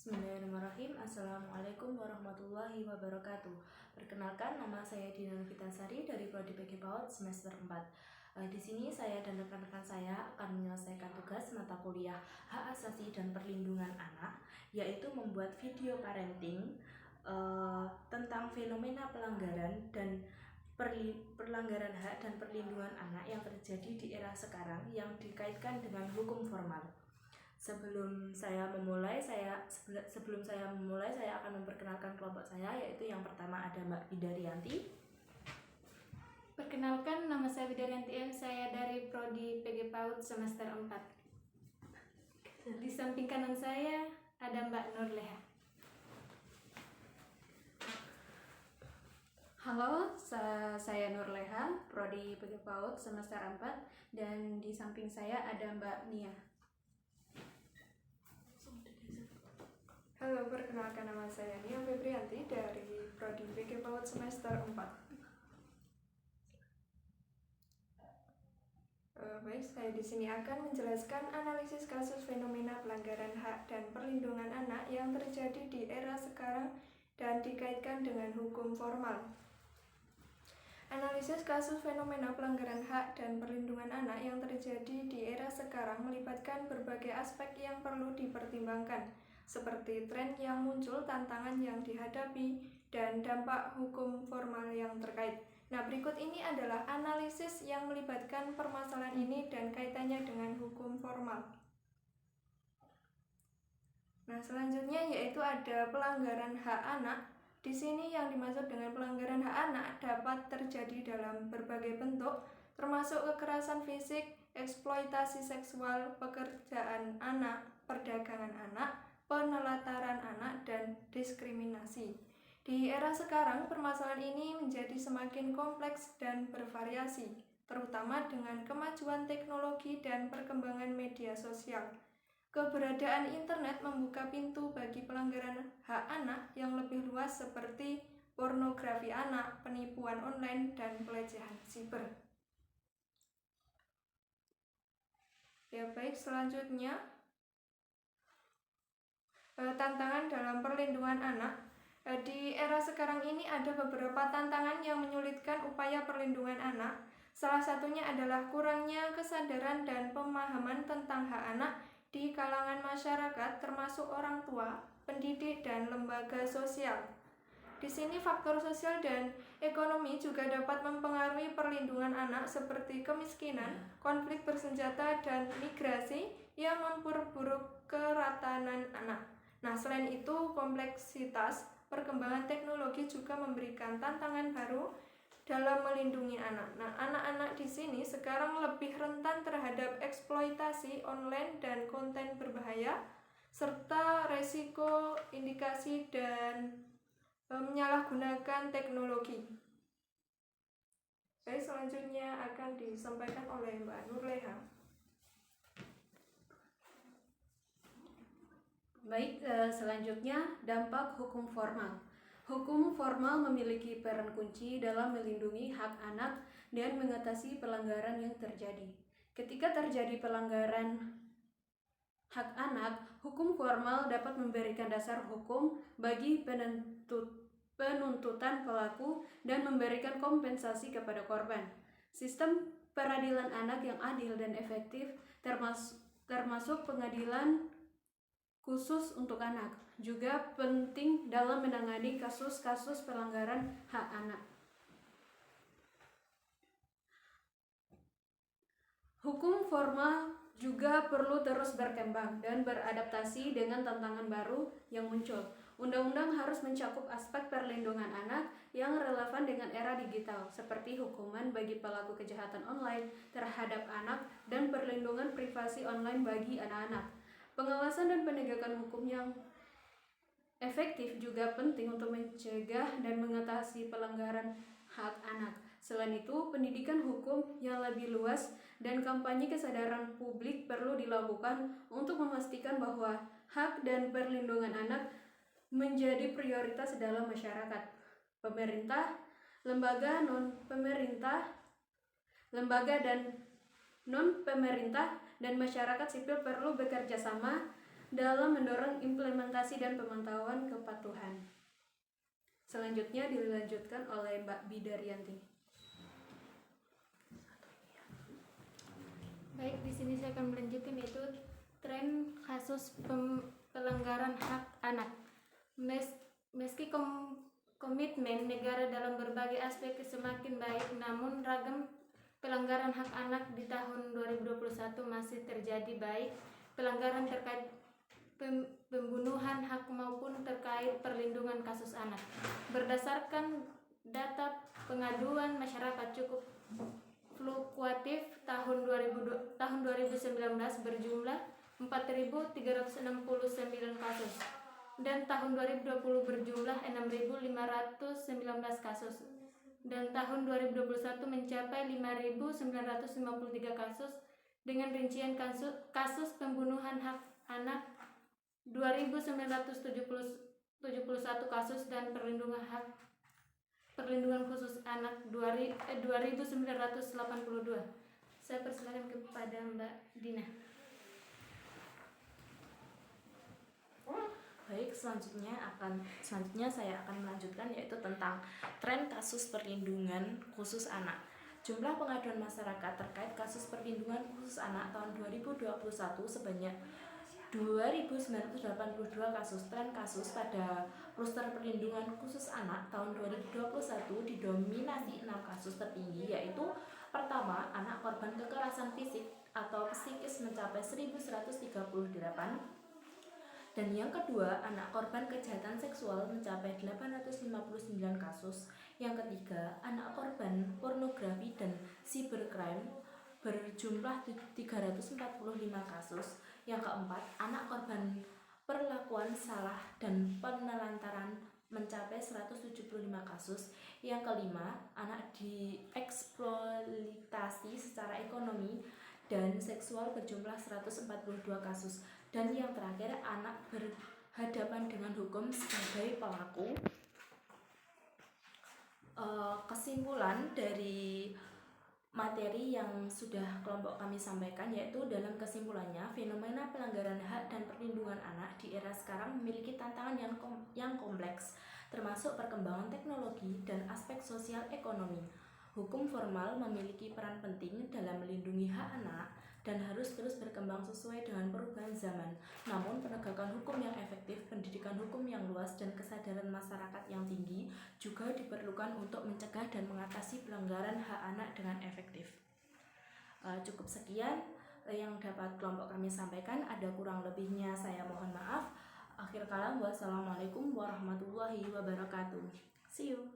Bismillahirrahmanirrahim. Assalamualaikum warahmatullahi wabarakatuh. Perkenalkan, nama saya Dina Novitasari dari Prodi PG PAUD semester 4. Di sini saya dan rekan-rekan saya akan menyelesaikan tugas mata kuliah Hak Asasi dan Perlindungan Anak, yaitu membuat video parenting tentang fenomena pelanggaran dan pelanggaran hak dan perlindungan anak yang terjadi di era sekarang yang dikaitkan dengan hukum formal. Sebelum saya memulai, saya akan memperkenalkan kelompok saya, yaitu yang pertama ada Mbak Bidarianti. Perkenalkan, nama saya Bidarianti M. Saya dari Prodi PG PAUD semester 4. Di samping kanan saya ada Mbak Nurleha. Halo, saya Nurleha, Prodi PG PAUD semester 4, dan di samping saya ada Mbak Nia. Halo, perkenalkan nama saya Nia Febrianti dari Prodi PG PAUD semester 4. Baik, saya di sini akan menjelaskan analisis kasus fenomena pelanggaran hak dan perlindungan anak yang terjadi di era sekarang dan dikaitkan dengan hukum formal. Analisis kasus fenomena pelanggaran hak dan perlindungan anak yang terjadi di era sekarang melibatkan berbagai aspek yang perlu dipertimbangkan, seperti tren yang muncul, tantangan yang dihadapi, dan dampak hukum formal yang terkait. Nah, berikut ini adalah analisis yang melibatkan permasalahan ini dan kaitannya dengan hukum formal. Nah, selanjutnya yaitu ada pelanggaran hak anak. Di sini yang dimaksud dengan pelanggaran hak anak dapat terjadi dalam berbagai bentuk, termasuk kekerasan fisik, eksploitasi seksual, pekerjaan anak, perdagangan anak, penelantaran anak, dan diskriminasi. Di era sekarang, permasalahan ini menjadi semakin kompleks dan bervariasi, terutama dengan kemajuan teknologi dan perkembangan media sosial. Keberadaan internet membuka pintu bagi pelanggaran hak anak yang lebih luas seperti pornografi anak, penipuan online, dan pelecehan siber. Ya baik, selanjutnya tantangan dalam perlindungan anak. Di era sekarang ini ada beberapa tantangan yang menyulitkan upaya perlindungan anak. Salah satunya adalah kurangnya kesadaran dan pemahaman tentang hak anak di kalangan masyarakat, termasuk orang tua, pendidik, dan lembaga sosial. Di sini faktor sosial dan ekonomi juga dapat mempengaruhi perlindungan anak seperti kemiskinan, konflik bersenjata, dan migrasi yang memperburuk keratanan anak. Nah, selain itu, kompleksitas perkembangan teknologi juga memberikan tantangan baru dalam melindungi anak. Nah, anak-anak di sini sekarang lebih rentan terhadap eksploitasi online dan konten berbahaya, serta resiko indikasi dan menyalahgunakan teknologi. Baik, selanjutnya akan disampaikan oleh Mbak Nurleha. Baik, selanjutnya dampak hukum formal. Hukum formal memiliki peran kunci dalam melindungi hak anak dan mengatasi pelanggaran yang terjadi. Ketika terjadi pelanggaran hak anak, hukum formal dapat memberikan dasar hukum bagi penuntutan pelaku dan memberikan kompensasi kepada korban. Sistem peradilan anak yang adil dan efektif termasuk pengadilan khusus untuk anak juga penting dalam menangani kasus-kasus pelanggaran hak anak. Hukum formal juga perlu terus berkembang dan beradaptasi dengan tantangan baru yang muncul. Undang-undang harus mencakup aspek perlindungan anak yang relevan dengan era digital, seperti hukuman bagi pelaku kejahatan online terhadap anak dan perlindungan privasi online bagi anak-anak. Pengawasan dan penegakan hukum yang efektif juga penting untuk mencegah dan mengatasi pelanggaran hak anak. Selain itu, pendidikan hukum yang lebih luas dan kampanye kesadaran publik perlu dilakukan untuk memastikan bahwa hak dan perlindungan anak menjadi prioritas dalam masyarakat. Pemerintah, lembaga dan non-pemerintah dan masyarakat sipil perlu bekerja sama dalam mendorong implementasi dan pemantauan kepatuhan. Selanjutnya dilanjutkan oleh Mbak Bidaryanti. Baik, di sini saya akan melanjutkan yaitu tren kasus pelanggaran hak anak. Meski komitmen negara dalam berbagai aspek semakin baik, namun ragam pelanggaran hak anak di tahun 2021 masih terjadi, baik pelanggaran terkait pembunuhan hak maupun terkait perlindungan kasus anak. Berdasarkan data pengaduan masyarakat cukup fluktuatif, tahun 2019 berjumlah 4.369 kasus dan tahun 2020 berjumlah 6.519 kasus dan tahun 2021 mencapai 5.953 kasus dengan rincian kasus pembunuhan hak anak 2.971 kasus dan perlindungan khusus anak 2.982. Saya persilakan kepada Mbak Dina. Baik, selanjutnya saya akan melanjutkan yaitu tentang tren kasus perlindungan khusus anak. Jumlah pengaduan masyarakat terkait kasus perlindungan khusus anak tahun 2021 sebanyak 2.982 kasus. Tren kasus pada kluster perlindungan khusus anak tahun 2021 didominasi 6 kasus tertinggi, yaitu pertama, anak korban kekerasan fisik atau psikis mencapai 1.138, dan yang kedua, anak korban kejahatan seksual mencapai 859 kasus. Yang ketiga, anak korban pornografi dan cybercrime berjumlah 345 kasus. Yang keempat, anak korban perlakuan salah dan penelantaran mencapai 175 kasus. Yang kelima, anak dieksploitasi secara ekonomi dan seksual berjumlah 142 kasus. Dan yang terakhir, anak berhadapan dengan hukum sebagai pelaku. Kesimpulan dari materi yang sudah kelompok kami sampaikan, yaitu dalam kesimpulannya, fenomena pelanggaran hak dan perlindungan anak di era sekarang memiliki tantangan yang kompleks, termasuk perkembangan teknologi dan aspek sosial ekonomi. Hukum formal memiliki peran penting dalam melindungi hak anak dan harus terus berkembang sesuai dengan perubahan zaman. Namun, penegakan hukum yang efektif, pendidikan hukum yang luas, dan kesadaran masyarakat yang tinggi juga diperlukan untuk mencegah dan mengatasi pelanggaran hak anak dengan efektif. Cukup sekian yang dapat kelompok kami sampaikan. Ada kurang lebihnya saya mohon maaf. Akhir kalam, wassalamualaikum warahmatullahi wabarakatuh. See you.